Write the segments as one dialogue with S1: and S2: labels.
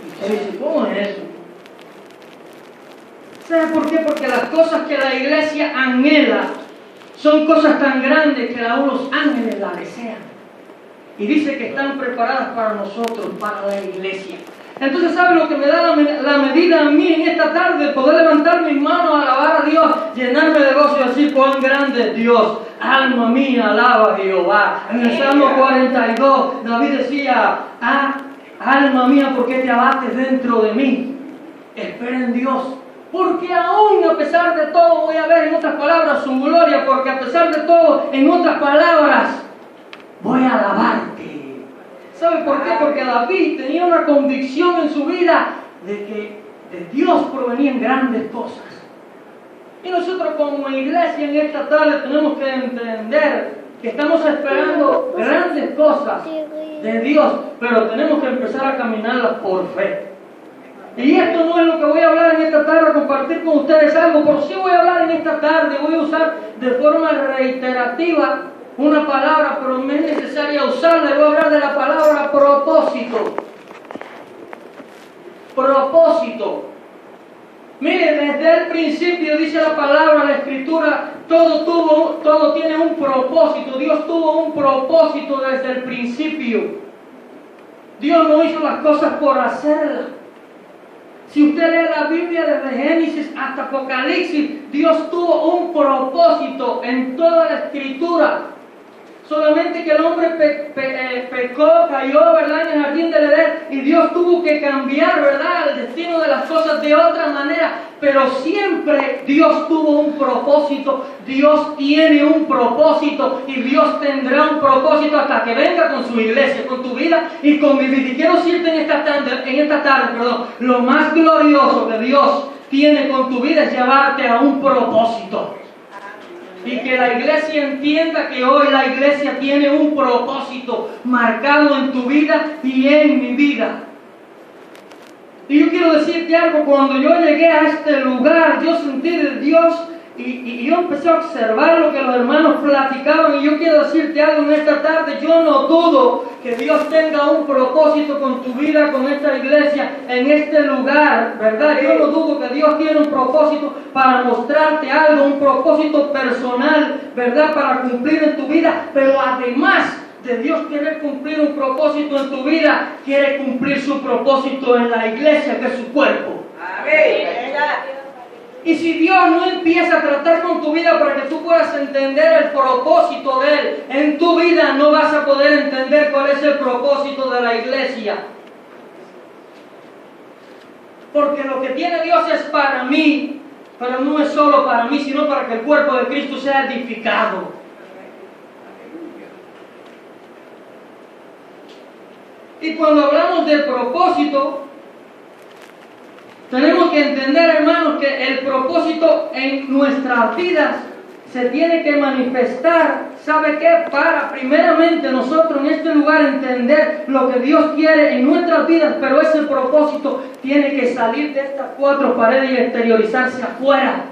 S1: Y usted dice, ¿cómo es eso? ¿Sabe por qué? Porque las cosas que la iglesia anhela son cosas tan grandes que aún los ángeles la desean. Y dice que están preparadas para nosotros, para la iglesia. Entonces, ¿sabe lo que me da la medida a mí en esta tarde? Poder levantar mis manos, alabar a Dios, llenarme de gozo y decir, cuán grande es Dios. Alma mía, alaba a Jehová. En el Salmo 42, David decía, alma mía, ¿por qué te abates dentro de mí? Espera en Dios. Porque aún a pesar de todo, voy a ver en otras palabras su gloria, porque a pesar de todo, en otras palabras, voy a alabarte. ¿Sabe por qué? Porque David tenía una convicción en su vida de que de Dios provenían grandes cosas. Y nosotros como iglesia en esta tarde tenemos que entender que estamos esperando grandes cosas de Dios, pero tenemos que empezar a caminarlas por fe. Y esto no es lo que voy a hablar en esta tarde, compartir con ustedes algo, pero sí voy a hablar en esta tarde, voy a usar de forma reiterativa una palabra, pero me es necesaria usarla, y voy a hablar de la palabra propósito. Propósito. Mire, desde el principio dice la palabra, la escritura, todo tiene un propósito. Dios tuvo un propósito desde el principio. Dios no hizo las cosas por hacerlas. Si usted lee la Biblia desde Génesis hasta Apocalipsis, Dios tuvo un propósito en toda la escritura. Solamente que el hombre pecó, cayó, ¿verdad?, en el jardín del Edén, y Dios tuvo que cambiar, ¿verdad?, el destino de las cosas de otra manera. Pero siempre Dios tuvo un propósito, Dios tiene un propósito, y Dios tendrá un propósito hasta que venga con su iglesia, con tu vida y con mi vida. Y quiero decirte en esta tarde, lo más glorioso que Dios tiene con tu vida es llevarte a un propósito. Y que la iglesia entienda que hoy la iglesia tiene un propósito marcado en tu vida y en mi vida. Y yo quiero decirte algo, cuando yo llegué a este lugar, yo sentí de Dios y yo empecé a observar lo que los hermanos platicaban, y yo quiero decirte algo en esta tarde. Yo no dudo que Dios tenga un propósito con tu vida, con esta iglesia, en este lugar, ¿verdad? Yo no dudo que Dios tiene un propósito para mostrarte algo, un propósito personal, ¿verdad?, para cumplir en tu vida, pero además de Dios querer cumplir un propósito en tu vida, quiere cumplir su propósito en la iglesia, que es su cuerpo. Amén. Y si Dios no empieza a tratar con tu vida para que tú puedas entender el propósito de Él en tu vida, no vas a poder entender cuál es el propósito de la iglesia. Porque lo que tiene Dios es para mí, pero no es solo para mí, sino para que el cuerpo de Cristo sea edificado. Y cuando hablamos de propósito, tenemos que entender, hermanos, que el propósito en nuestras vidas se tiene que manifestar. ¿Sabe qué? Para primeramente nosotros en este lugar entender lo que Dios quiere en nuestras vidas, pero ese propósito tiene que salir de estas cuatro paredes y exteriorizarse afuera.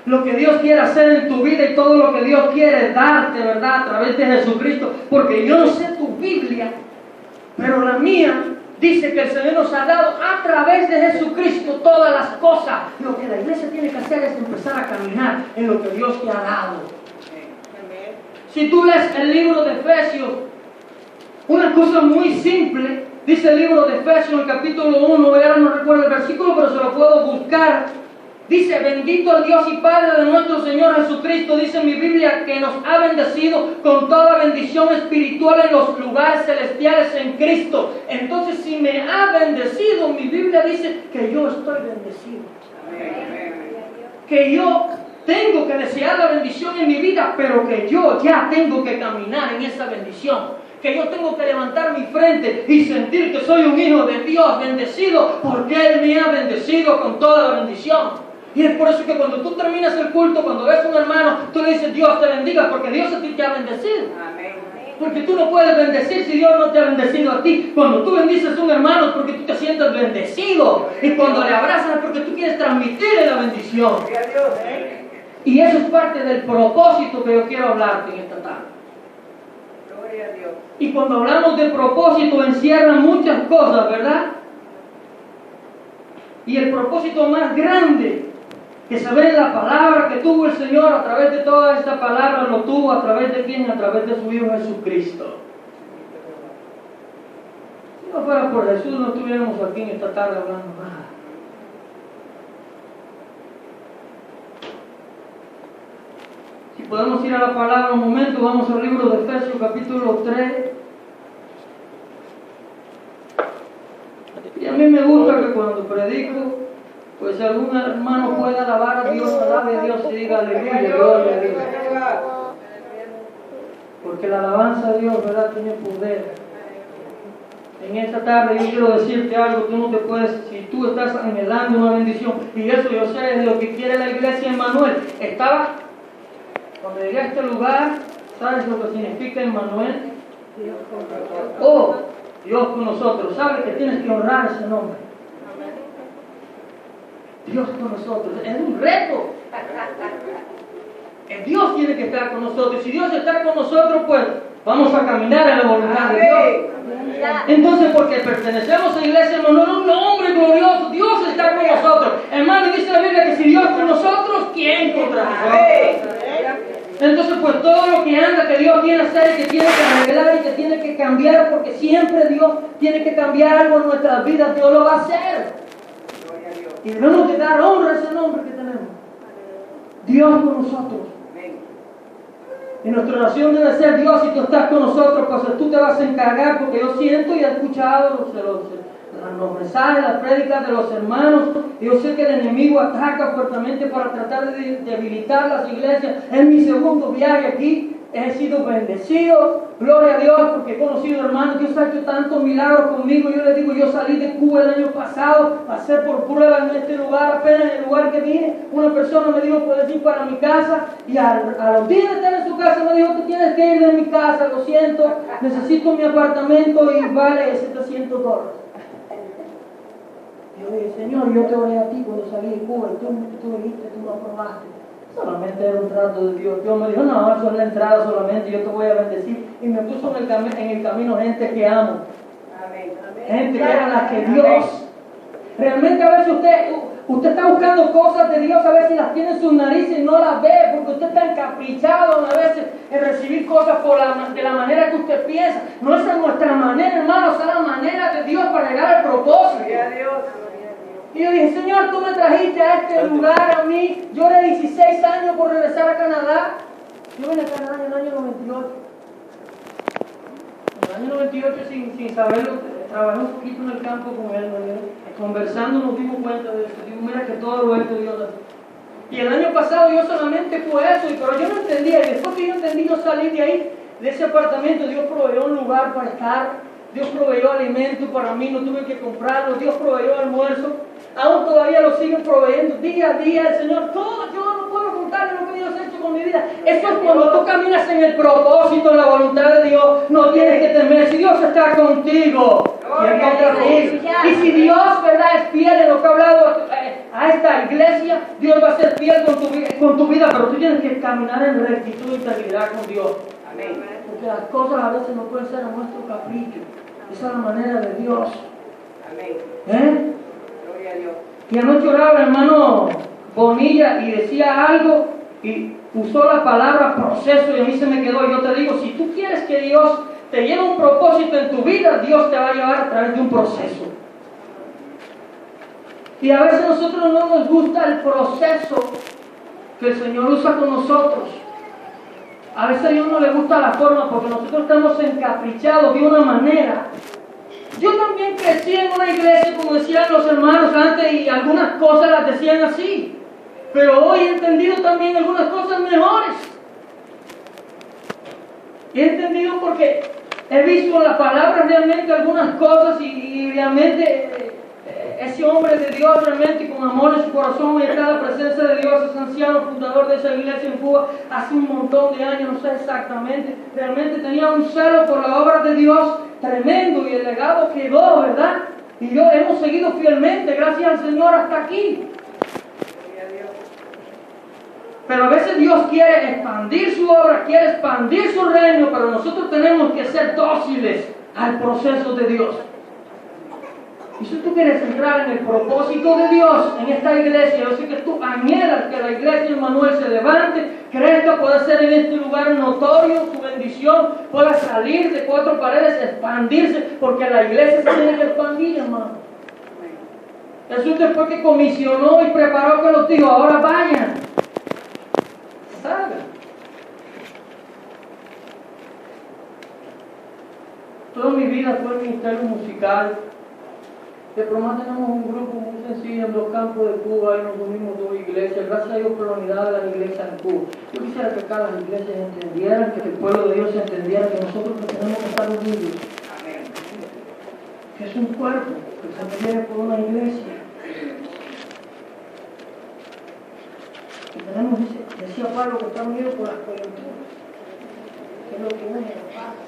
S1: Lo que Dios quiere hacer en tu vida y todo lo que Dios quiere darte, ¿verdad?, a través de Jesucristo. Porque yo no sé tu Biblia, pero la mía dice que el Señor nos ha dado a través de Jesucristo todas las cosas. Lo que la iglesia tiene que hacer es empezar a caminar en lo que Dios te ha dado. Si tú lees el libro de Efesios, una cosa muy simple, dice el libro de Efesios en el capítulo 1, ahora no recuerdo el versículo, pero se lo puedo buscar. Dice, bendito el Dios y Padre de nuestro Señor Jesucristo, dice en mi Biblia, que nos ha bendecido con toda bendición espiritual en los lugares celestiales en Cristo. Entonces, si me ha bendecido, mi Biblia dice que yo estoy bendecido. Que yo tengo que desear la bendición en mi vida, pero que yo ya tengo que caminar en esa bendición. Que yo tengo que levantar mi frente y sentir que soy un hijo de Dios bendecido, porque Él me ha bendecido con toda la bendición. Y es por eso que cuando tú terminas el culto, cuando ves a un hermano, tú le dices, Dios te bendiga, porque Dios a ti te ha bendecido. Amén. Porque tú no puedes bendecir si Dios no te ha bendecido a ti. Cuando tú bendices a un hermano es porque tú te sientes bendecido. Y cuando le abrazas es porque tú quieres transmitirle la bendición. Y eso es parte del propósito que yo quiero hablarte en esta tarde. Gloria a Dios. Y cuando hablamos de propósito, encierra muchas muchas cosas, ¿verdad? Y el propósito más grande que se ve en la palabra que tuvo el Señor a través de toda esta palabra, lo tuvo a través de quién, a través de su Hijo Jesucristo. Si no fuera por Jesús, no estuviéramos aquí en esta tarde hablando nada. Si podemos ir a la palabra un momento, vamos al libro de Efesios capítulo 3. Y a mí me gusta que cuando predico, pues si algún hermano puede alabar a Dios, alabe a Dios y diga aleluya, gloria a Dios. Porque la alabanza a Dios, ¿verdad?, tiene poder. En esta tarde yo quiero decirte algo, tú no te puedes, si tú estás anhelando una bendición, y eso yo sé es lo que quiere la iglesia Emmanuel. Cuando llegué a este lugar, ¿sabes lo que significa Emmanuel? Oh, Dios con nosotros. ¿Sabes que tienes que honrar ese nombre? Dios con nosotros. Es un reto. Dios tiene que estar con nosotros. Si Dios está con nosotros, pues vamos a caminar en la voluntad de Dios. Entonces, porque pertenecemos a la iglesia, hermano, un nombre glorioso. Dios está con nosotros. Hermano, dice la Biblia que si Dios es con nosotros, ¿quién contra nosotros? Entonces, pues todo lo que anda, que Dios tiene que hacer, que tiene que revelar y que tiene que cambiar, porque siempre Dios tiene que cambiar algo en nuestras vidas, Dios lo va a hacer. Y debemos de dar honra a ese nombre que tenemos. Dios con nosotros. Y nuestra oración debe ser: Dios, si tú estás con nosotros, pues tú te vas a encargar, porque yo siento y he escuchado los mensajes, las prédicas de los hermanos. Yo sé que el enemigo ataca fuertemente para tratar de debilitar las iglesias. En mi segundo viaje aquí he sido bendecido, gloria a Dios, porque he conocido hermanos. Dios ha hecho tantos milagros conmigo. Yo les digo, yo salí de Cuba el año pasado, pasé por prueba en este lugar. Apenas en el lugar que vine, una persona me dijo: puedes ir para mi casa. Y a los días de estar en su casa me dijo: tú tienes que ir de mi casa, lo siento, necesito mi apartamento y vale $700. Yo dije: Señor, yo te oré a ti cuando salí de Cuba, y tú dijiste, tú no aprobaste. Solamente era un trato de Dios. Dios me dijo: no, eso es la entrada solamente, yo te voy a bendecir. Y me puso en el camino gente que amo. Amén. Gente que era la que Dios. Realmente a veces usted está buscando cosas de Dios, a veces las tiene en sus narices y no las ve, porque usted está encaprichado a veces en recibir cosas de la manera que usted piensa. No es nuestra manera, hermanos, es la manera de Dios para llegar al propósito. Y yo dije: Señor, tú me trajiste a este lugar a mí. Yo era 16 años por regresar a Canadá. Yo vine a Canadá en el año 98. En el año 98, sin saberlo, trabajé un poquito en el campo con él, conversando nos dimos cuenta de eso. Digo: mira que todo lo hecho Dios. Y el año pasado yo solamente fue eso, pero yo no entendía. Y después que yo entendí, yo salí de ahí, de ese apartamento. Dios proveyó un lugar para estar. Dios proveyó alimento para mí, no tuve que comprarlo. Dios proveyó almuerzo. Aún todavía lo siguen proveyendo día a día el Señor. Todo, yo no puedo contar lo que Dios ha hecho con mi vida. Eso es cuando tú caminas en el propósito, en la voluntad de Dios. No tienes que temer. Si Dios está contigo, ¿quién contra ti? Y si Dios, ¿verdad?, es fiel en lo que ha hablado a esta iglesia, Dios va a ser fiel con tu vida. Pero tú tienes que caminar en rectitud y integridad con Dios. Amén. Porque las cosas a veces no pueden ser a nuestro capricho. Esa es la manera de Dios. Amén. Y anoche oraba el hermano Bonilla y decía algo y usó la palabra proceso, y a mí se me quedó. Yo te digo, si tú quieres que Dios te lleve un propósito en tu vida, Dios te va a llevar a través de un proceso. Y a veces a nosotros no nos gusta el proceso que el Señor usa con nosotros. A veces a Dios no le gusta la forma, porque nosotros estamos encaprichados de una manera. Yo también crecí en una iglesia, como decían los hermanos antes, y algunas cosas las decían así. Pero hoy he entendido también algunas cosas mejores. He entendido porque he visto en la palabra realmente algunas cosas, y realmente ese hombre de Dios, realmente con amor en su corazón, y está en la presencia de Dios, es anciano, fundador de esa iglesia en Cuba, hace un montón de años, no sé exactamente. Realmente tenía un celo por la obra de Dios tremendo, y el legado quedó, ¿verdad? Y yo hemos seguido fielmente, gracias al Señor, hasta aquí. Pero a veces Dios quiere expandir su obra, quiere expandir su reino, pero nosotros tenemos que ser dóciles al proceso de Dios. Y si tú quieres entrar en el propósito de Dios en esta iglesia, yo sé que tú anhelas que la iglesia Emmanuel se levante, crezca, pueda ser en este lugar notorio, tu bendición pueda salir de cuatro paredes, expandirse, porque la iglesia se tiene que expandir, hermano. Jesús, después que comisionó y preparó, que los dijo, ahora vayan, salgan. Toda mi vida fue el ministerio musical. De Promá tenemos un grupo muy sencillo en los campos de Cuba y nos unimos dos iglesias. Gracias a Dios por la unidad de las iglesias en Cuba. Yo quisiera que cada iglesia entendieran, que el pueblo de Dios entendiera que nosotros tenemos que estar unidos. Que es un cuerpo que se requiere por una iglesia. Que tenemos, decía Pablo, que estamos unidos por las coyunturas. Que es lo que une a Pablo.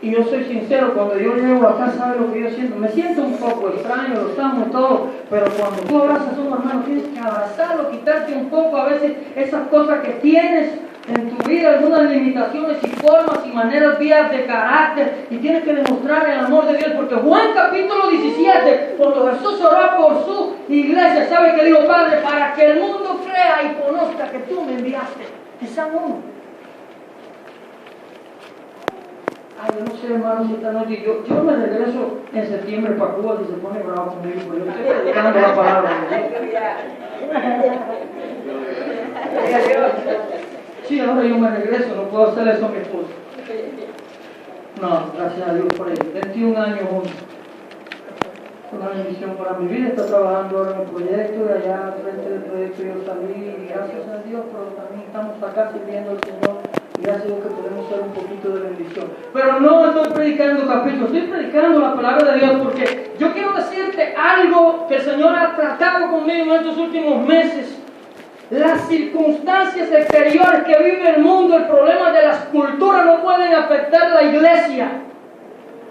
S1: Y yo soy sincero, cuando yo llego acá, ¿sabe lo que yo siento? Me siento un poco extraño, lo estamos y todo, pero cuando tú abrazas a un hermano, tienes que abrazarlo, quitarte un poco a veces esas cosas que tienes en tu vida, algunas limitaciones y formas y maneras, vías de carácter, y tienes que demostrar el amor de Dios, porque Juan capítulo 17, cuando Jesús oró por su iglesia, ¿sabe que dijo? Padre, para que el mundo crea y conozca que tú me enviaste, que sean uno. Yo no sé, hermano, si esta noche yo me regreso en septiembre para Cuba si se pone bravo conmigo, pero yo estoy predicando la palabra de Dios. Sí, ahora yo me regreso, no puedo hacer eso a mi esposa. No, gracias a Dios por ello. 21 años juntos. Una bendición para mi vida. Está trabajando ahora en el proyecto y allá al frente del proyecto yo salí, y gracias a Dios, pero también estamos acá sirviendo al Señor. Gracias a Dios que podemos ser un poquito de bendición. Pero no estoy predicando capítulos, estoy predicando la palabra de Dios, porque yo quiero decirte algo que el Señor ha tratado conmigo en estos últimos meses. Las circunstancias exteriores que vive el mundo, el problema de las culturas no pueden afectar la iglesia.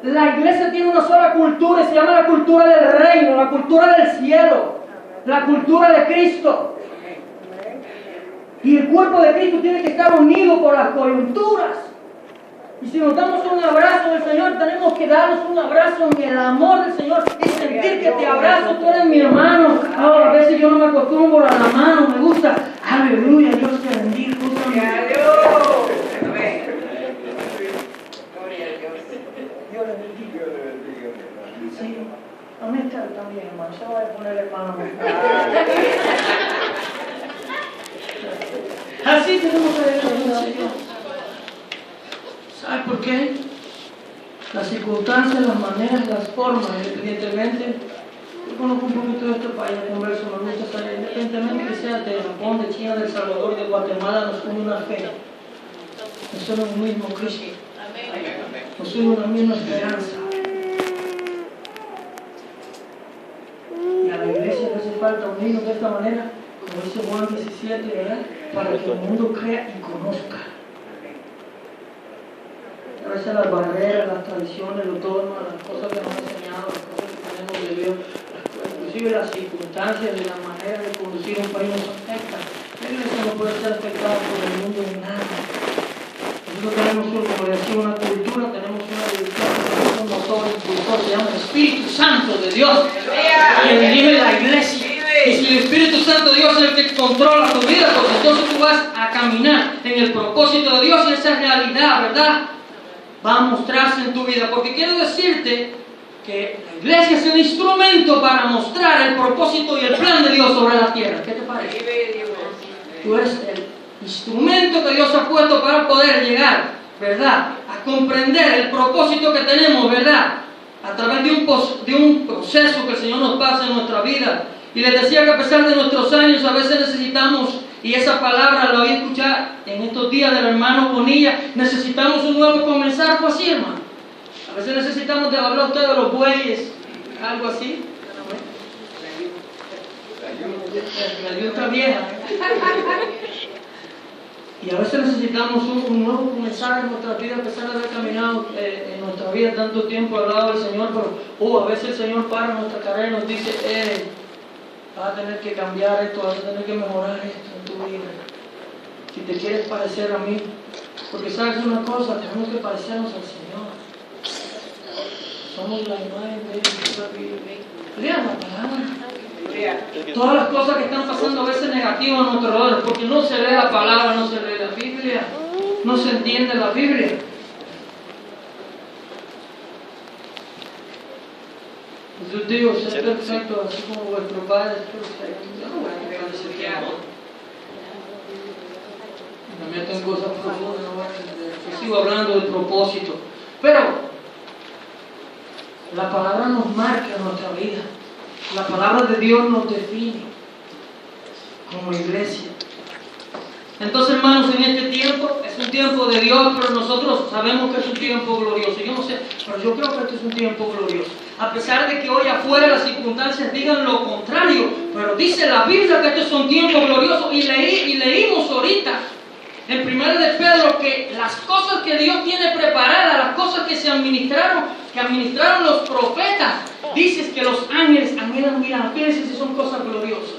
S1: La iglesia tiene una sola cultura y se llama la cultura del reino, la cultura del cielo, la cultura de Cristo. Y el cuerpo de Cristo tiene que estar unido por las coyunturas. Y si nos damos un abrazo del Señor, tenemos que darnos un abrazo en el amor del Señor y sentir que te abrazo, tú eres mi hermano. Ahora, a veces yo no me acostumbro a la mano, me gusta. Aleluya, Dios te bendiga. Gloria a Dios. Dios le bendiga. Sí, a mí está también, hermano. Se va a poner hermano. Así tenemos que ver a Dios. ¿Sabe por qué? Las circunstancias, las maneras, las formas, independientemente. Yo conozco un poquito de este país, converso, me gusta saber, independientemente que sea de Japón, de China, de El Salvador, de Guatemala, nos une una fe. Nos une un mismo Cristo. Nos une una misma esperanza. Y a la iglesia le hace falta unirnos de esta manera, como dice Juan 17, ¿verdad? Para que el mundo crea y conozca. A veces las barreras, las tradiciones, los dogmas, las cosas que nos han enseñado, las cosas que tenemos de Dios, inclusive las circunstancias y las maneras de conducir un país nos afectan. La iglesia no puede ser afectada por el mundo en nada. Nosotros tenemos, como decía, una cultura, tenemos una dirección, tenemos un motor impulsor, se llama Espíritu Santo de Dios, que dirige la iglesia. Y si el Espíritu Santo de Dios es el que controla tu vida, pues entonces tú vas a caminar en el propósito de Dios y esa realidad, ¿verdad? Va a mostrarse en tu vida. Porque quiero decirte que la iglesia es el instrumento para mostrar el propósito y el plan de Dios sobre la tierra. ¿Qué te parece? Tú eres el instrumento que Dios ha puesto para poder llegar, ¿verdad?, a comprender el propósito que tenemos, ¿verdad?, a través de un proceso que el Señor nos pasa en nuestra vida. Y les decía que a pesar de nuestros años, a veces necesitamos, y esa palabra la oí escuchar en estos días del hermano Bonilla, necesitamos un nuevo comenzar, pues así, hermano. A veces necesitamos de hablar usted de los bueyes, algo así. La yuca vieja. Y a veces necesitamos un nuevo comenzar en nuestra vida, a pesar de haber caminado en nuestra vida tanto tiempo al lado del Señor, pero a veces el Señor para nuestra carrera y nos dice, vas a tener que cambiar esto, vas a tener que mejorar esto en tu vida. Si te quieres parecer a mí, porque sabes una cosa, tenemos que parecernos al Señor. Somos la imagen de Dios. Lean la palabra. Todas las cosas que están pasando a veces negativas a nuestro alrededor, porque no se lee la palabra, no se lee la Biblia, no se entiende la Biblia. Yo digo, ser perfecto, así como vuestro Padre es perfecto. Yo no voy a tocar ese tema. Me meto en cosas profundas, no voy a entender. Yo sigo hablando del propósito. Pero la palabra nos marca nuestra vida. La palabra de Dios nos define como iglesia. Entonces, hermanos, en este tiempo es un tiempo de Dios, pero nosotros sabemos que es un tiempo glorioso. Yo no sé, pero yo creo que este es un tiempo glorioso. A pesar de que hoy afuera las circunstancias digan lo contrario, pero dice la Biblia que este es un tiempo glorioso. Y leímos ahorita en 1 de Pedro que las cosas que Dios tiene preparadas, las cosas que administraron los profetas, dices que los ángeles anhelan mirar. Fíjense si son cosas gloriosas.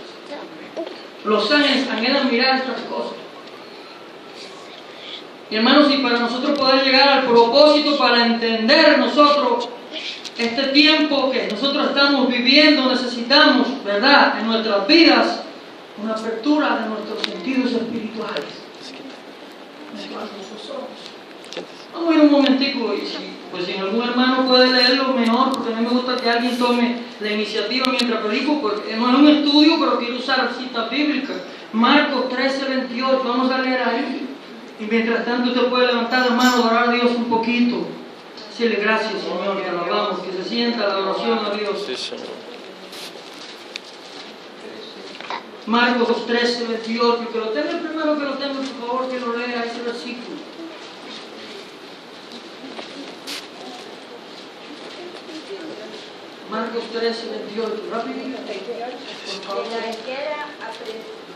S1: Los ángeles anhelan mirar estas cosas. Y hermanos, y para nosotros poder llegar al propósito, para entender nosotros este tiempo que nosotros estamos viviendo, necesitamos, ¿verdad?, en nuestras vidas, una apertura de nuestros sentidos espirituales. Vamos a ir un momentico y si algún hermano puede leerlo mejor, porque a mí me gusta que alguien tome la iniciativa mientras predico, porque no es un estudio, pero quiero usar citas bíblicas. Marcos 13:28, vamos a leer ahí. Y mientras tanto usted puede levantar la mano, orar a Dios un poquito. Decirle gracias, Señor, te alabamos, que se sienta la oración a Dios.
S2: Sí, Señor.
S1: Marcos 13:28, que lo tenga el primero, que lo tenga, por favor, que lo lea ese versículo. Marcos 13:28, rapidito.
S3: En la higuera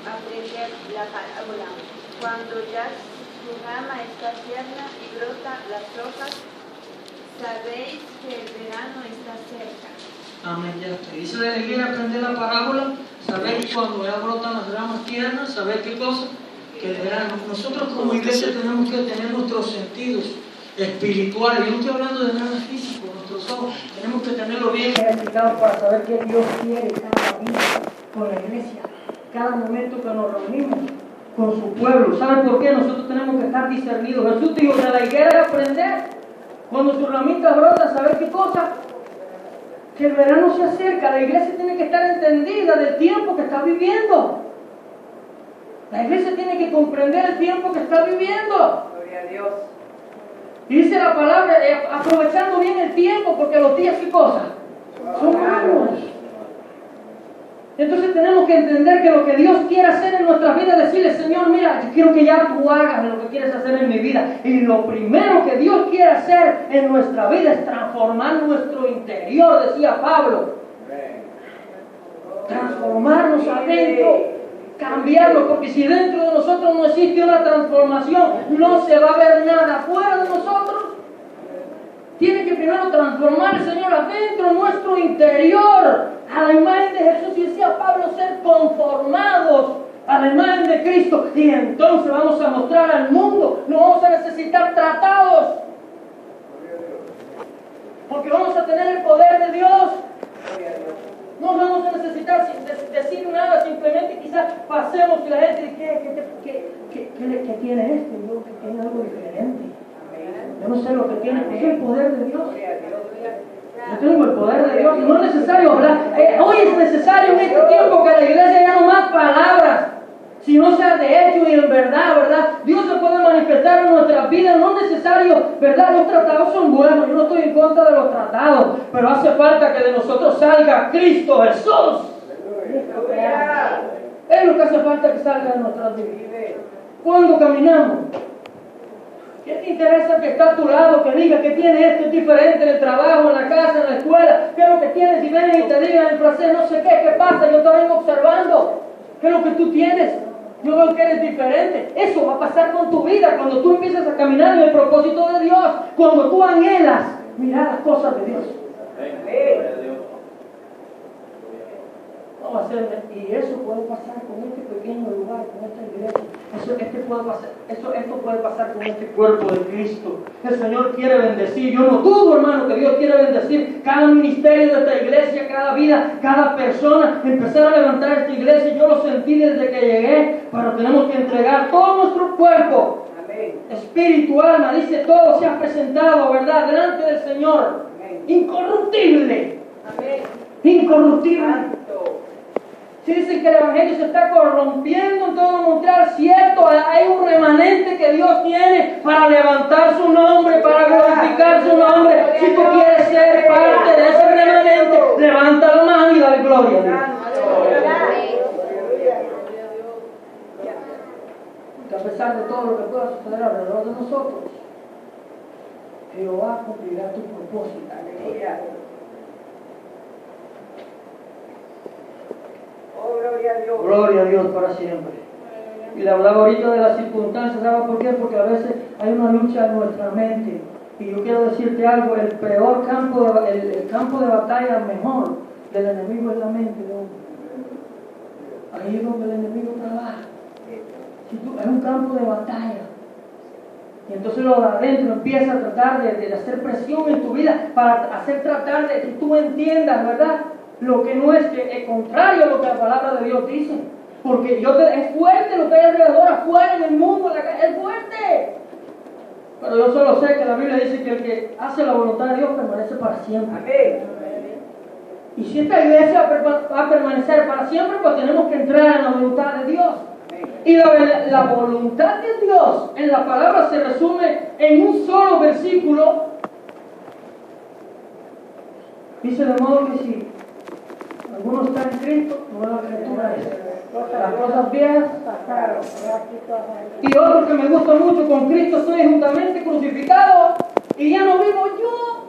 S3: aprender la parábola. Cuando ya su rama está tierna y brota las hojas, sabéis que el verano está cerca.
S1: Amén, ya está. Dice de la higuera, aprender la parábola. Sabéis cuando ya brotan las ramas tiernas, sabéis qué cosa, que el verano. Nosotros como iglesia tenemos que tener nuestros sentidos espirituales. Yo no estoy hablando de nada físico, nuestros ojos tenemos que tenerlo bien ejercitados para saber qué Dios quiere cada día con la iglesia, cada momento que nos reunimos con su pueblo. ¿Saben por qué? Nosotros tenemos que estar discernidos. Jesús dijo, de la higuera aprender, cuando su ramita brota, ¿saber qué cosa? Que el verano se acerca. La iglesia tiene que estar entendida del tiempo que está viviendo. La iglesia tiene que comprender el tiempo que está viviendo.
S3: Gloria a Dios.
S1: Y dice la palabra, aprovechando bien el tiempo, porque los días, ¿qué cosa? Son malos. Entonces tenemos que entender que lo que Dios quiere hacer en nuestras vidas, decirle, Señor, mira, yo quiero que ya tú hagas lo que quieres hacer en mi vida. Y lo primero que Dios quiere hacer en nuestra vida es transformar nuestro interior, decía Pablo. Transformarnos adentro, cambiarlo, porque si dentro de nosotros no existe una transformación, no se va a ver nada fuera de nosotros. Tiene que primero transformar el Señor adentro, nuestro interior, a la imagen de Jesús. Y decía Pablo, ser conformados a la imagen de Cristo. Y entonces vamos a mostrar al mundo, no vamos a necesitar tratados, porque vamos a tener el poder de Dios. No vamos a necesitar decir nada, simplemente quizás pasemos y la gente dice, ¿qué tiene este? Yo que tiene algo diferente. Yo no sé lo que tiene, es el poder de Dios. Yo tengo el poder de Dios. No es necesario hablar. Hoy es necesario en este tiempo que la iglesia ya no más palabras, sino sea de hecho y en verdad, ¿verdad? Dios se puede manifestar en nuestras vidas. No es necesario, ¿verdad? Los tratados son buenos. Yo no estoy en contra de los tratados, pero hace falta que de nosotros salga Cristo Jesús. Es lo que hace falta que salga de nuestras vidas. Cuando caminamos, ¿qué te interesa que está a tu lado, que diga que tiene esto diferente en el trabajo, en la casa, en la escuela? ¿Qué es lo que tienes? Y ven y te digan en francés, no sé qué pasa, yo te vengo observando. ¿Qué es lo que tú tienes? Yo veo que eres diferente. Eso va a pasar con tu vida cuando tú empiezas a caminar en el propósito de Dios, cuando tú anhelas mirar las cosas de Dios. No va a hacer, y eso puede pasar con este pequeño lugar, con esta iglesia. Esto puede pasar con este cuerpo de Cristo. El Señor quiere bendecir. Yo no dudo, hermano, que Dios quiere bendecir cada ministerio de esta iglesia, cada vida, cada persona. Empezar a levantar esta iglesia. Yo lo sentí desde que llegué, pero tenemos que entregar todo nuestro cuerpo. Espíritu, alma, dice todo, se ha presentado, ¿verdad? Delante del Señor. Incorruptible. Incorruptible. Si dicen que el Evangelio se está corrompiendo en todo Montreal, cierto, hay un remanente que Dios tiene para levantar su nombre, para glorificar su nombre. Si tú quieres ser parte de ese remanente, levanta la mano y dale gloria a Dios. Que a pesar de todo lo que pueda suceder alrededor de nosotros, Jehová cumplirá tu propósito.
S2: Oh, gloria a Dios.
S1: Gloria a Dios para siempre. Y le hablaba ahorita de las circunstancias, ¿sabes por qué? Porque a veces hay una lucha en nuestra mente. Y yo quiero decirte algo, el peor campo, el campo de batalla mejor del enemigo es la mente del hombre. Ahí es donde el enemigo trabaja. Es un campo de batalla. Y entonces lo de adentro empieza a tratar de hacer presión en tu vida para hacer tratar de que tú entiendas, ¿verdad? Lo que no es, que es contrario a lo que la palabra de Dios dice. Porque es fuerte lo que hay alrededor, afuera en el mundo, en la calle, es fuerte. Pero yo solo sé que la Biblia dice que el que hace la voluntad de Dios permanece para siempre.
S2: Amén.
S1: Y si esta iglesia va a permanecer para siempre, pues tenemos que entrar en la voluntad de Dios. Y la voluntad de Dios en la palabra se resume en un solo versículo. Dice de modo que si alguno está en Cristo, nueva criatura es. Las cosas viejas pasaron. Y otro que me gusta mucho, con Cristo estoy juntamente crucificado y ya no vivo yo.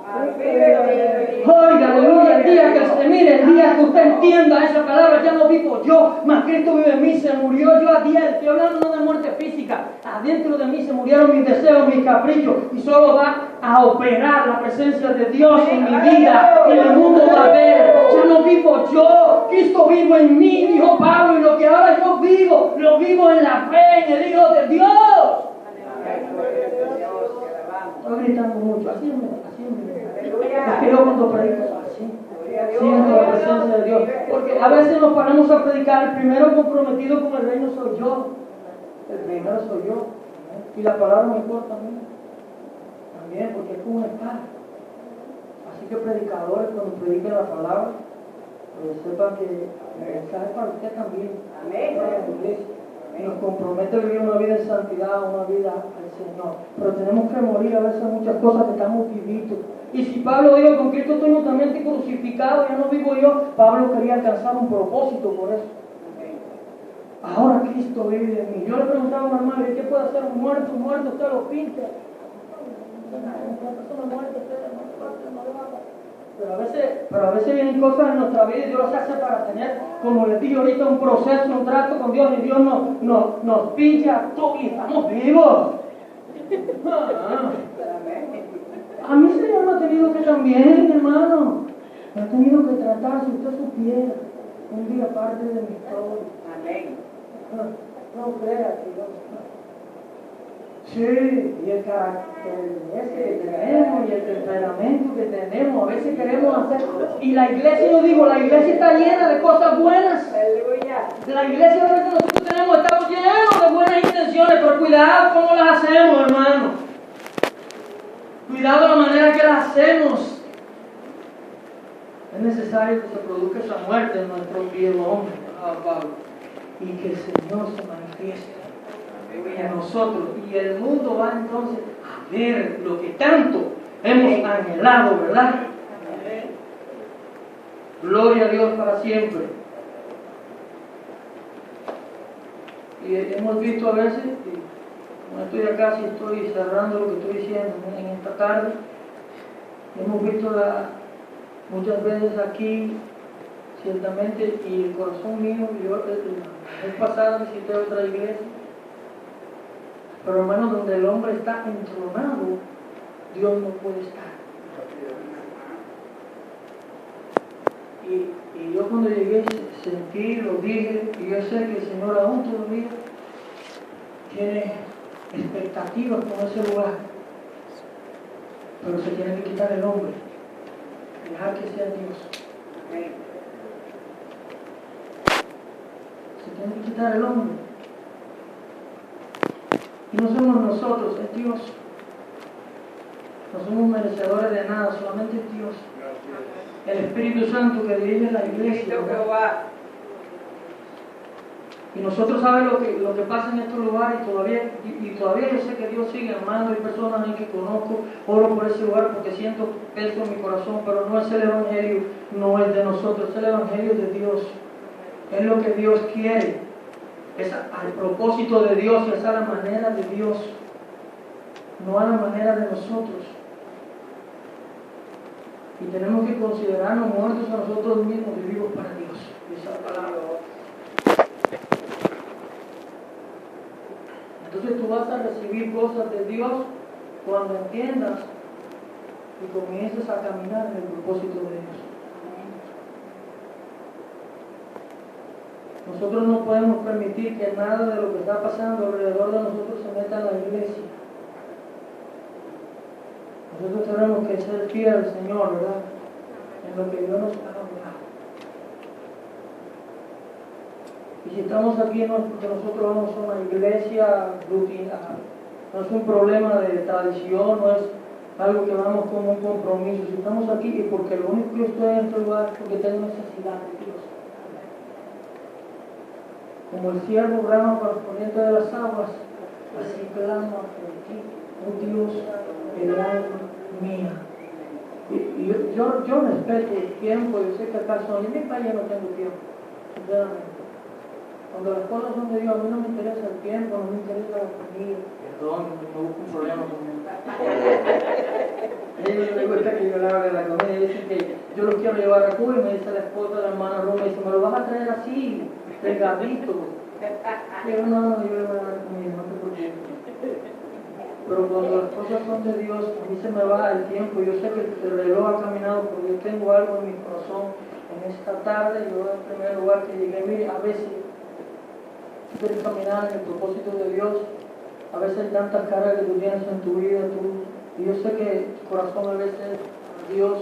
S1: Oiga, aleluya, el día que usted entienda esa palabra, ya no vivo yo, mas Cristo vive en mí, se murió yo ayer. Estoy hablando no de muerte física, adentro de mí se murieron mis deseos, mis caprichos, y solo va a operar la presencia de Dios en mi vida, y el mundo va a ver, ya no vivo yo, Cristo vivo en mí, dijo Pablo, y lo que ahora yo vivo, lo vivo en la fe, en el Hijo de Dios. Estoy gritando mucho, así es. Es que yo cuando predico así, siento la presencia de Dios. Porque a veces nos paramos a predicar, el primero comprometido con el reino soy yo. El primero soy yo. Y la palabra me importa a mí. También, porque es como una espada. Así que predicadores, cuando prediquen la palabra, pues sepan que el mensaje es para usted también. Amén. Para la iglesia. Nos compromete a vivir una vida en santidad, una vida al Señor. Pero tenemos que morir a veces muchas cosas que estamos vivitos. Y si Pablo dijo, con Cristo estoy juntamente crucificado, ya no vivo yo, Pablo quería alcanzar un propósito por eso. Ahora Cristo vive en mí. Yo le preguntaba a una hermana, ¿qué puede hacer un muerto? Un muerto usted lo pinta. Una persona muerta, usted no lo haga. Pero a veces vienen cosas en nuestra vida y Dios las hace para tener, como les dije ahorita, un proceso, un trato con Dios, y Dios nos pincha todo y estamos vivos. A mí el Señor me ha tenido que también, hermano. Me ha tenido que tratar, si usted supiera, un día parte de mi historia.
S2: Amén.
S1: No crea que yo. Sí, y el carácter ese que tenemos y el temperamento que tenemos, a veces queremos hacer. Y la iglesia, yo digo, la iglesia está llena de cosas buenas. La iglesia que nosotros tenemos, estamos llenos de buenas intenciones, pero cuidado cómo las hacemos, hermano. Cuidado la manera que las hacemos. Es necesario que se produzca esa muerte en nuestro viejo hombre, Pablo, y que el Señor se manifieste en nosotros, y el mundo va entonces a ver lo que tanto hemos anhelado, ¿verdad? Gloria a Dios para siempre. Y hemos visto a veces, no estoy acá, si estoy cerrando lo que estoy diciendo en esta tarde, hemos visto muchas veces aquí, ciertamente, y el corazón mío, yo la vez pasada visité otra iglesia, pero hermanos, donde el hombre está entronado, Dios no puede estar. Y yo cuando llegué sentí, lo dije, y yo sé que el Señor aún todavía tiene expectativas con ese lugar. Pero se tiene que quitar el hombre, dejar que sea Dios. Se tiene que quitar el hombre. Y no somos nosotros, es Dios. No somos merecedores de nada, solamente es Dios. El Espíritu Santo que dirige la iglesia. Y nosotros sabemos lo que pasa en estos lugares y todavía yo sé que Dios sigue amando. Hay personas ahí que conozco, oro por ese lugar porque siento peso en mi corazón, pero no es el Evangelio, no es de nosotros, es el Evangelio de Dios. Es lo que Dios quiere, es al propósito de Dios y es a la manera de Dios, no a la manera de nosotros. Y tenemos que considerarnos muertos a nosotros mismos y vivos para Dios. Esa palabra. Entonces tú vas a recibir cosas de Dios cuando entiendas y comiences a caminar en el propósito de Dios. Nosotros no podemos permitir que nada de lo que está pasando alrededor de nosotros se meta en la iglesia. Nosotros tenemos que ser fieles al Señor, ¿verdad? En lo que Dios nos ha dado. Y si estamos aquí no es porque nosotros vamos a una iglesia rutinaria, no es un problema de tradición, no es algo que vamos como un compromiso. Si estamos aquí es porque lo único que estoy en este lugar es porque tengo necesidad de Dios. Como el ciervo brama por la corriente de las aguas, así clama por ti, oh Dios, el alma mía. Y yo respeto el tiempo, yo sé que acaso en mi país no tengo tiempo, sinceramente. Cuando las cosas son de Dios, a mí no me interesa el tiempo, no me interesa la comida. Perdón, me busco un problema con él. A ellos no les gusta que yo le hable de la comida, dicen que yo los quiero llevar a Cuba y me dice la esposa de la hermana Roma, dice, me lo vas a traer así, delgadito. Pero no, yo le voy a dar comida, no te preocupes. Pero cuando las cosas son de Dios, a mí se me va el tiempo. Yo sé que el reloj ha caminado porque yo tengo algo en mi corazón. En esta tarde, yo en primer lugar que llegué, mire, a veces tú quieres caminar en el propósito de Dios. A veces hay tantas cargas que tú tienes en tu vida, y yo sé que tu corazón a veces es Dios,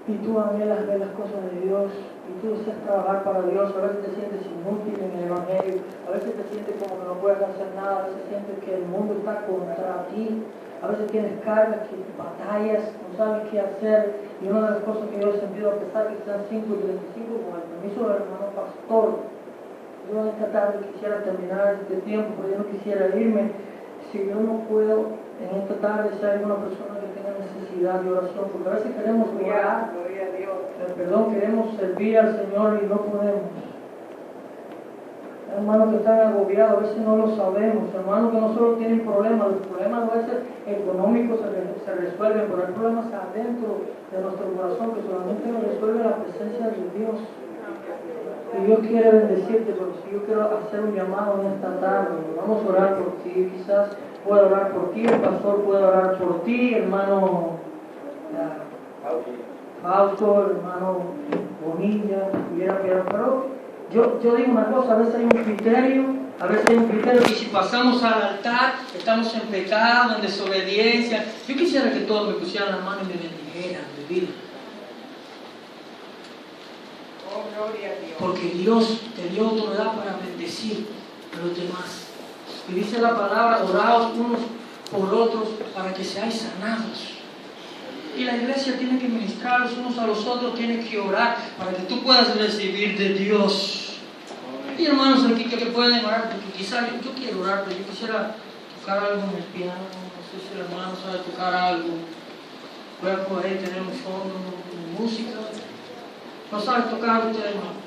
S1: y tú anhelas ver las cosas de Dios, y tú deseas trabajar para Dios. A veces te sientes inútil en el Evangelio, a veces te sientes como que no puedes hacer nada, a veces sientes que el mundo está contra ti, a veces tienes cargas, que batallas, no sabes qué hacer. Y una de las cosas que yo he sentido, a pesar que están 5:35, con el permiso del hermano pastor, yo esta tarde quisiera terminar este tiempo, pero yo no quisiera irme. Si yo no puedo en esta tarde ser una persona que tenga necesidad de oración, porque a veces queremos orar, perdón, queremos servir al Señor y no podemos. Hermanos que están agobiados, a veces no lo sabemos. Hermanos que no solo tienen problemas, los problemas a veces económicos se resuelven, pero hay problemas adentro de nuestro corazón que solamente lo resuelve la presencia de Dios. Y Dios quiere bendecirte, pero si yo quiero hacer un llamado en esta tarde, vamos a orar por ti. Quizás pueda orar por ti, el pastor puede orar por ti, hermano Fausto, hermano Bonilla, pero yo digo una cosa, a veces hay un criterio, que si pasamos al altar, estamos en pecado, en desobediencia. Yo quisiera que todos me pusieran la mano y me bendijeran de vida. Porque Dios te dio autoridad para bendecir a los demás. Y dice la palabra, oraos unos por otros para que seáis sanados. Y la iglesia tiene que ministrar los unos a los otros, tiene que orar para que tú puedas recibir de Dios. Y hermanos aquí que pueden orar, porque quizás yo quiero orar, pero yo quisiera tocar algo en el piano, no sé si el hermano sabe tocar algo. Voy a poder tener un fondo de música. ¿No sabes tocar usted, hermano?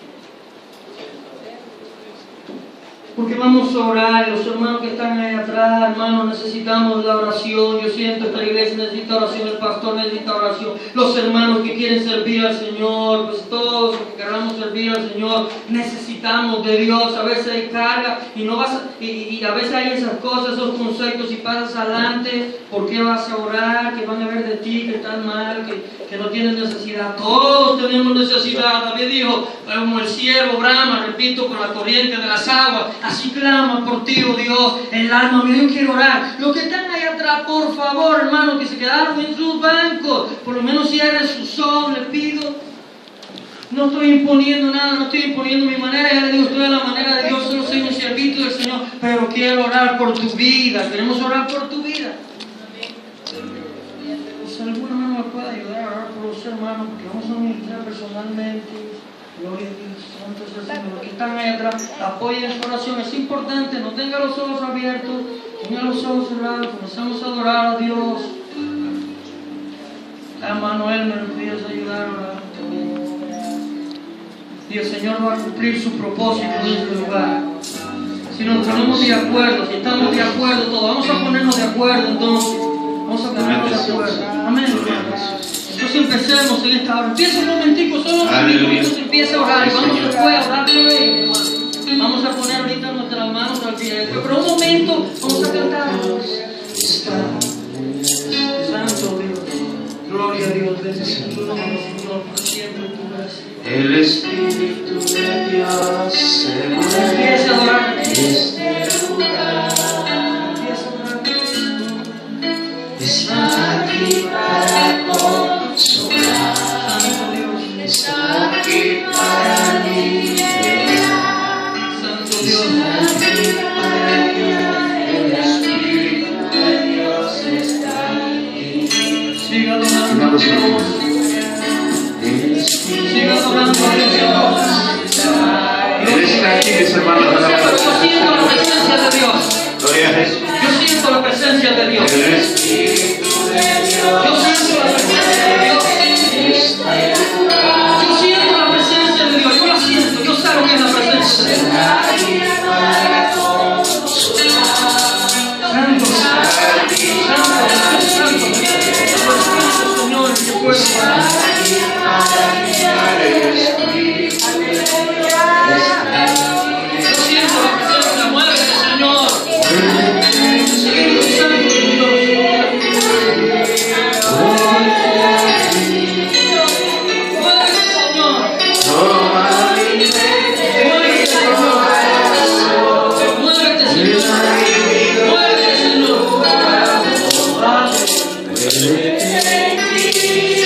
S1: porque vamos a orar. Los hermanos que están ahí atrás, hermanos, necesitamos la oración. Yo siento que la iglesia necesita oración, el pastor necesita oración, los hermanos que quieren servir al Señor, pues todos los que queramos servir al Señor, necesitamos de Dios. A veces hay carga y a veces hay esas cosas, esos conceptos, y pasas adelante, ¿por qué vas a orar? Que van a ver de ti que están mal, que no tienes necesidad. Todos tenemos necesidad. David dijo, como el siervo brama, repito, por la corriente de las aguas, así clama por ti, oh Dios, el alma mía. Yo quiero orar. Los que están ahí atrás, por favor, hermanos, que se quedaron en sus bancos, por lo menos cierren sus ojos, les pido. No estoy imponiendo nada, no estoy imponiendo mi manera, ya le digo, estoy a la manera de Dios, solo soy un siervito del Señor, pero quiero orar por tu vida. Queremos orar por tu vida. Si alguna hermano me puede ayudar a orar por los hermanos, porque vamos a ministrar personalmente. Gloria a Dios, santo es el Señor. Los que están ahí atrás, apoyen su oración. Es importante, no tenga los ojos abiertos, tenga los ojos cerrados. Comenzamos a adorar a Dios. A Manuel, me lo pides ayudar a orar. Y el Señor va a cumplir su propósito en este lugar. Si nos ponemos de acuerdo, si estamos de acuerdo todos, vamos a ponernos de acuerdo entonces. Vamos a ponernos de acuerdo. Amén, hermanos. Entonces empecemos en esta hora. Empieza un momentico, solo un minutico, empieza a orar. Y vamos después a orar por ellos. Vamos a poner ahorita nuestras manos al pie. Pero un momento, vamos a cantar. Santo Dios. Gloria a Dios. Bendito tu nombre, Señor, por siempre tu gracia.
S4: El Espíritu de Dios se
S1: Empieza a adorar.
S4: este lugar. Está aquí para consolar, está aquí para liberar,
S1: Santo Dios.
S4: está aquí para guiar. El Espíritu de Dios está aquí.
S1: Siga adorando a Dios.
S4: El Espíritu
S1: Siga adorando a Dios.
S4: Él está aquí, mis hermanos.
S1: Yo siento la presencia de Dios.
S4: Gloria a Jesús.
S1: Yo siento la presencia de Dios.
S4: El Espíritu de Dios.
S1: Yo siento la presencia de Dios. Yo siento la presencia de Dios. Yo la siento. Yo sé lo que es la presencia de Dios. Santo, Señor, que puedo orar. Yo siento la presencia.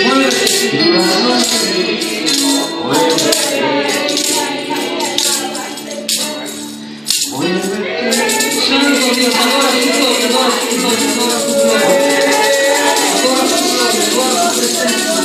S1: Muévete, Señor. Espíritu Santo de Dios. Muévete, Señor. Muévete, Señor. Muévete, Señor. Muévete, Señor. Muévete, Santo Dios, adora su gloria, adora su gloria, adora su gloria. Adora su gloria, adora su presencia.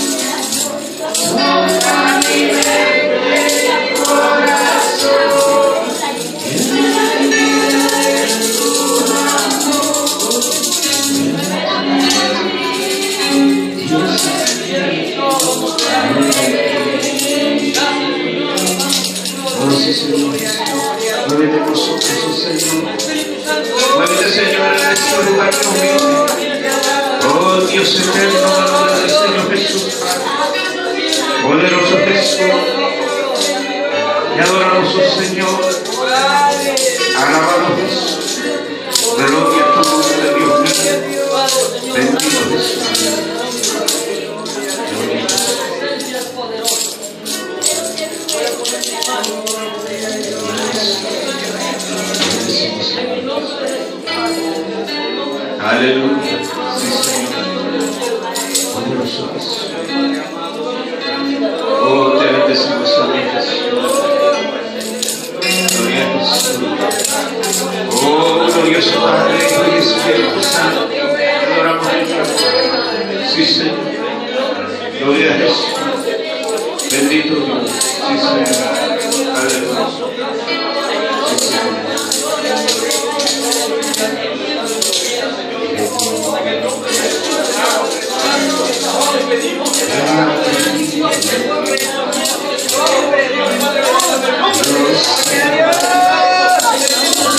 S4: Oh, sí, Señor. Muévete nosotros, oh Señor. Muévete, Señor, en este lugar conmigo. Oh, Dios eterno, adora al Señor Jesús. Poderoso Jesús. Te adoramos, oh Señor. Alabado Jesús. Gloria a tu nombre, Dios mío. Bendito Jesús. Aleluya. Sí, Señor. Poderoso Jesús. Oh, te bendecimos, Señor Jesús. Gloria a Jesús. Oh, glorioso Padre, Hijo y Espíritu Santo. Te adoramos, Señor. Sí, Señor. Gloria a Jesús. Bendito Dios. Sí, Señor. Aleluya. Sí, Señor.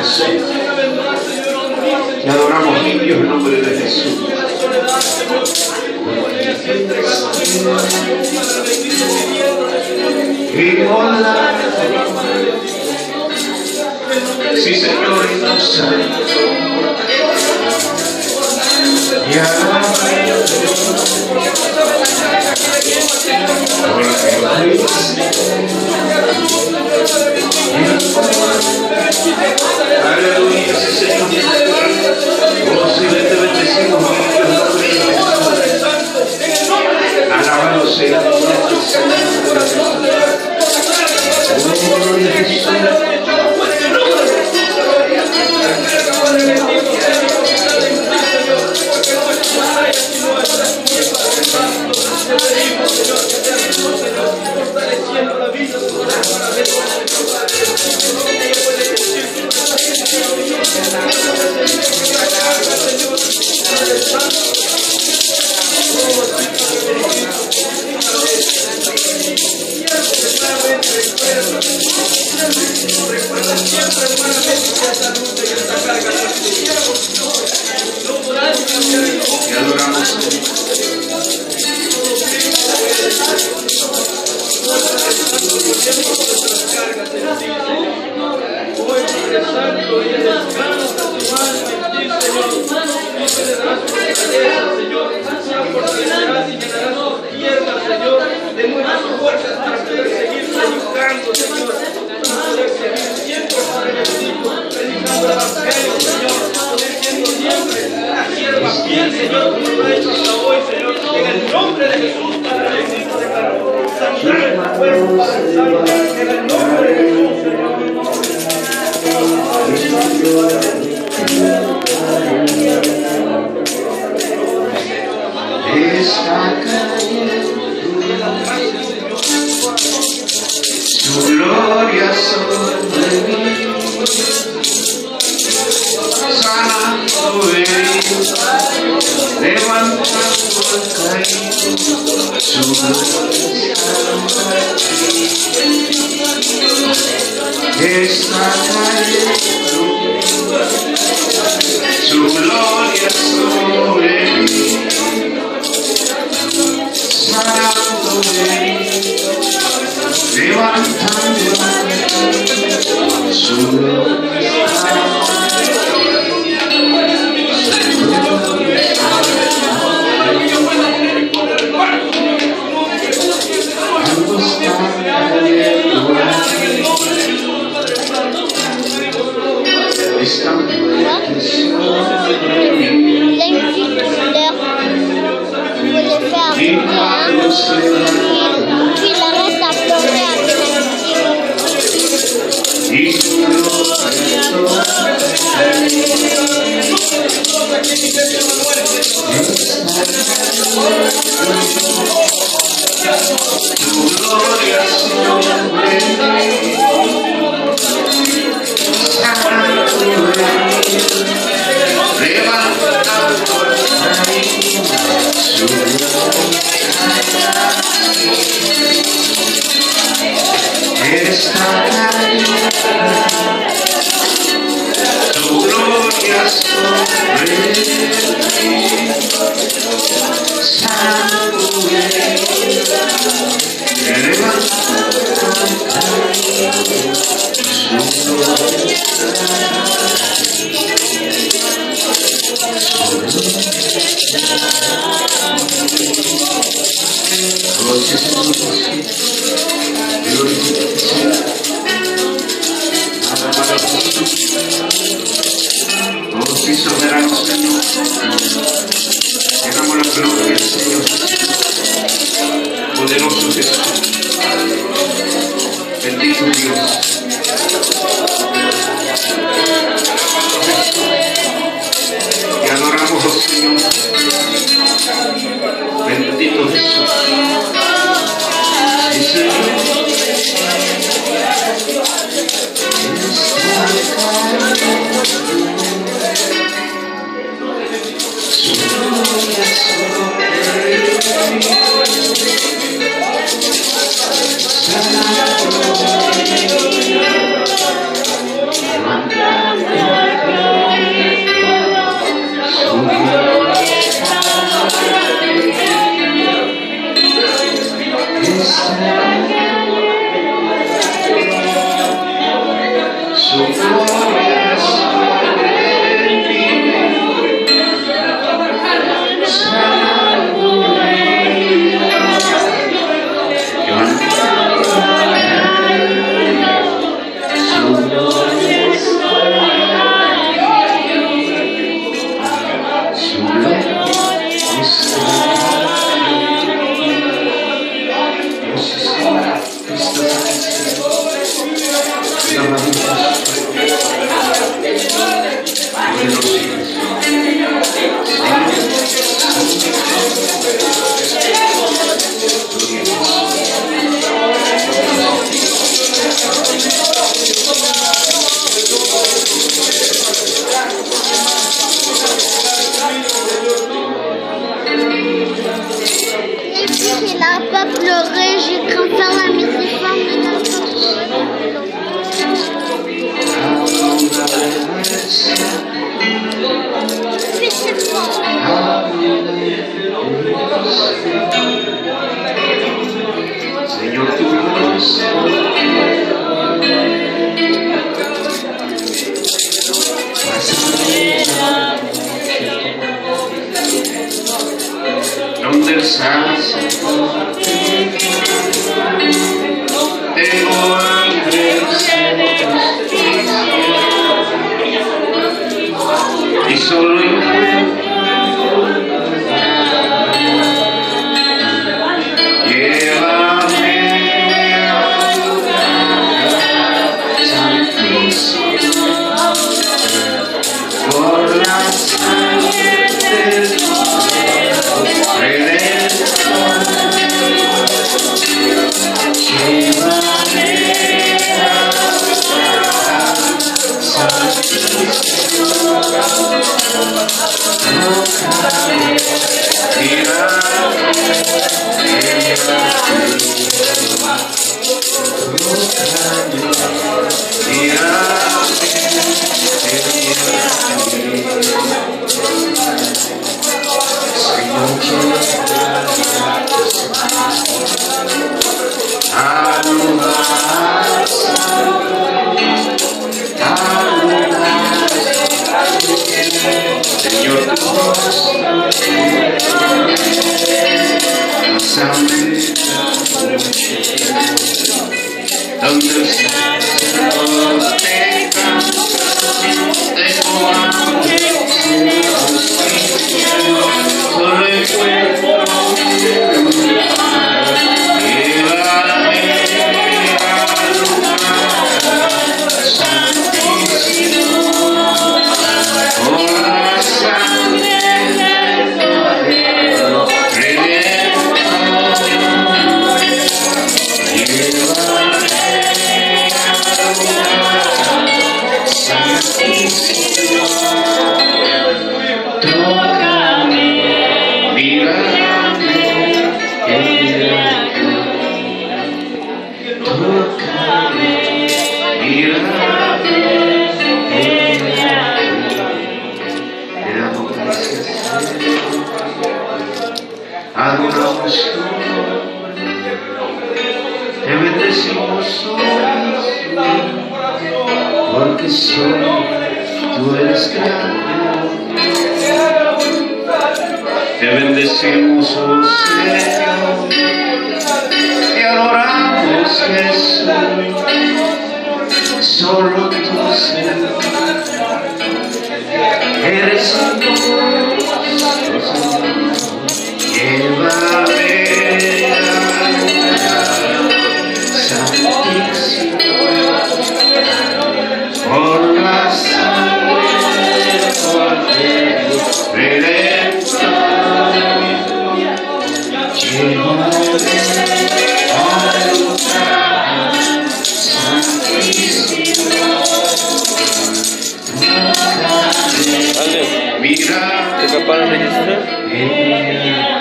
S4: Señor. Te adoramos, mi Dios, en nombre de Jesús. Y hola. Sí, Señor, y no sabe. Y ahora. Aleluya, sí, Señor. Oh, sí, te bendecimos, mi Dios. Alabado sea. Te adoramos.
S1: Hoy, Padre Santo, ella descansa tu alma en ti, Señor. Y te le das fortaleza, Señor. La fortalecerás y llenarás tus piernas, Señor, de nuevas fuerzas para poder seguir predicando, Señor. Para poder seguir siempre, Padre bendito, predicando el Evangelio, Señor. Poder siendo siempre la sierva fiel, Señor, como lo ha hecho hasta hoy, Señor. En el nombre de Jesús, Padre bendito, declaro sanidad en tu cuerpo, Padre Santo. En el nombre de Jesús, Señor.
S4: Está cayendo su gloria sobre mí, sanando heridos, levantando al caído, su gloria está cayendo, su gloria sobre mí, sanando heridos, levantando su gloria.
S5: Puis la reste à pleurer à Poderoso Jesús, bendito Dios, te adoramos, oh Señor, bendito Jesús, sí, Señor. Su gloria sobre
S4: de los siglos.
S6: Il n'a pas pleuré, j'ai cru faire la miséricorde, mais n'a pas
S4: Señor, tu voz donde el sacerdote tengo hambre y solo llévame a santísimo por la sangre del Redentor. Llévame a santísimo. Señor, tu voz donde el sacerdote tengo hambre, solo el cuerpo llévame al lugar santísimo por la sangre del Cordero Redentor. Tócame, mírame, tócame, mírame, te damos gracias, adoramos tu nombre, te bendecimos hoy, porque solo tú eres grande. Te bendecimos, oh Señor, te adoramos, Jesús, solo tú, Señor, eres Señor. Llévame al lugar santísimo por la sangre del Cordero Redentor. Llévame al lugar santísimo. Mira,
S7: ¿te capaz de registrar?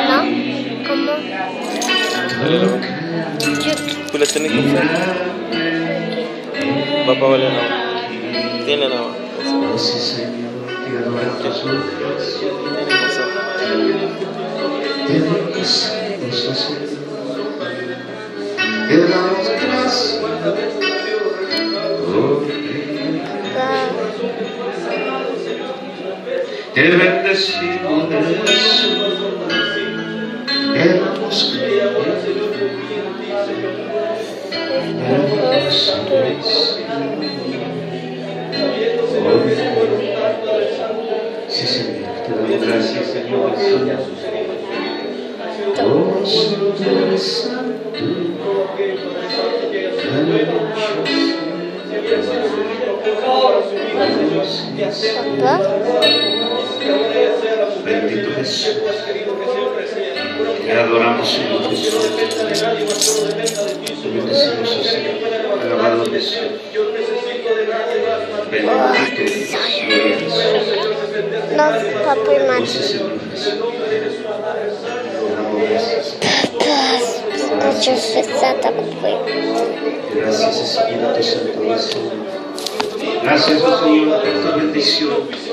S6: ¿No? ¿Cómo?
S7: ¿Tú la tenés que hacer? Va para valer nada. Tiene nada.
S4: oh sí, Señor, te adoramos, oh Jesús. Te bendecimos, oh Señor, te damos gracias, oh te bendecimos, Jesús, te damos sí, Señor, te damos gracias, Señor Jesús. Oh, solo tú eres santo, aleluya.
S6: Papá.
S5: Bendito Jesús. Te adoramos, Señor Jesús. Te bendecimos, Señor. Alabado Jesús. Bendito Jesús.
S6: No, papá y mamá.
S5: Gracias, Señor Jesús.
S6: Muchas pesada, papá.
S5: Gracias, Espíritu Santo del Señor. Gracias, oh Señor, por tu bendición.